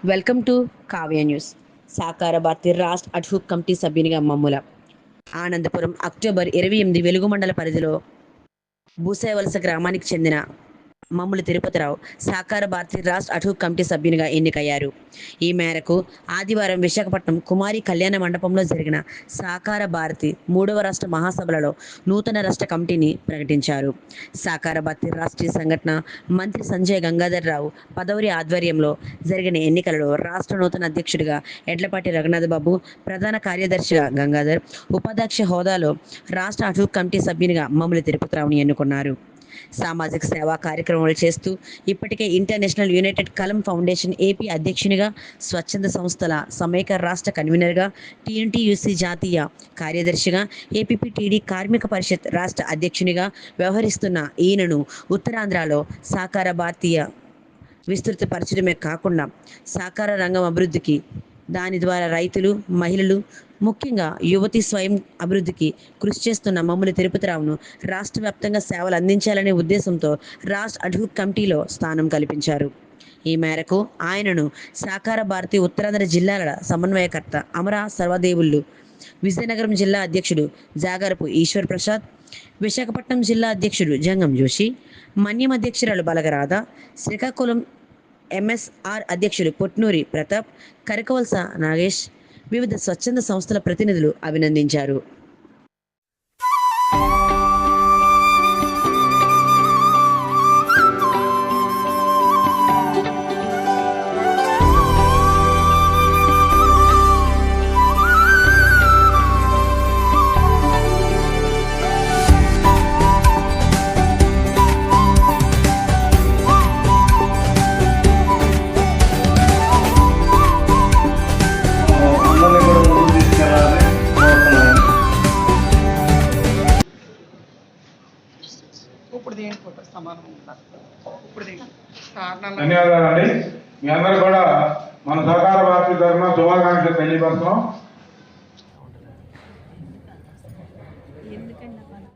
Welcome to Kavya news. సాకార భారతి రాష్ట్ర అడ్హుక్ committee సభ్యునిగా మమ్ముల ఆనందపురం అక్టోబర్ 28 వెలుగు మండల పరిధిలో భూసేవలస గ్రామానికి చెందిన మమ్ముల తిరుపతిరావు సాకార భారతి రాష్ట్ర అడ్హుక్ కమిటీ సభ్యునిగా ఎన్నికయ్యారు. ఈ మేరకు ఆదివారం విశాఖపట్నం కుమారి కళ్యాణ మండపంలో జరిగిన సాకార భారతి 3వ రాష్ట్ర మహాసభలలో నూతన రాష్ట్ర కమిటీని ప్రకటించారు. సాకార భారతి రాష్ట్రీయ సంఘటన మంత్రి సంజయ్ గంగాధర్ రావు పదవరి ఆధ్వర్యంలో జరిగిన ఎన్నికలలో రాష్ట్ర నూతన అధ్యక్షుడిగా ఎడ్లపాటి రఘునాథ్ బాబు, ప్రధాన కార్యదర్శిగా గంగాధర్, ఉపాధ్యక్ష హోదాలో రాష్ట్ర అడ్హుక్ కమిటీ సభ్యునిగా మమ్ముల తిరుపతిరావుని ఎన్నుకున్నారు. సామాజిక సేవా కార్యక్రమాలు చేస్తూ ఇప్పటికే ఇంటర్నేషనల్ యునైటెడ్ కలం ఫౌండేషన్ ఏపీ అధ్యక్షునిగా, స్వచ్ఛంద సంస్థల సమైక్య రాష్ట్ర కన్వీనర్గా, టీఎన్టీయూసీ జాతీయ కార్యదర్శిగా, ఏపీపీటీడీ కార్మిక పరిషత్ రాష్ట్ర అధ్యక్షునిగా వ్యవహరిస్తున్న ఈయనను ఉత్తరాంధ్రలో సాకార భారతీయ విస్తృతపరచడమే కాకుండా సాకార రంగం అభివృద్ధికి, దాని ద్వారా రైతులు, మహిళలు, ముఖ్యంగా యువతి స్వయం అభివృద్ధికి కృషి చేస్తున్న మమ్ముల తిరుపతిరావును రాష్ట్ర వ్యాప్తంగా సేవలు అందించాలనే ఉద్దేశంతో రాష్ట్ర అడ్హుక్ కమిటీలో స్థానం కల్పించారు. ఈ మేరకు ఆయనను సాకార భారతి ఉత్తరాంధ్ర జిల్లాల సమన్వయకర్త అమరా సర్వదేవుళ్ళు, విజయనగరం జిల్లా అధ్యక్షుడు జాగరపు ఈశ్వర్ ప్రసాద్, విశాఖపట్నం జిల్లా అధ్యక్షుడు జంగం జోషి, మన్యం అధ్యక్షురాలు బలగరాధ, శ్రీకాకుళం ఎంఎస్ఆర్ అధ్యక్షులు పొట్నూరి ప్రతాప్, కరకవలస నాగేష్, వివిధ స్వచ్ఛంద సంస్థల ప్రతినిధులు అభినందించారు. ధన్యవాదాలండి. మీ అందరూ కూడా మన సహకార భారతి తరఫున శుభాకాంక్షలు తెలియపరుస్తున్నాం.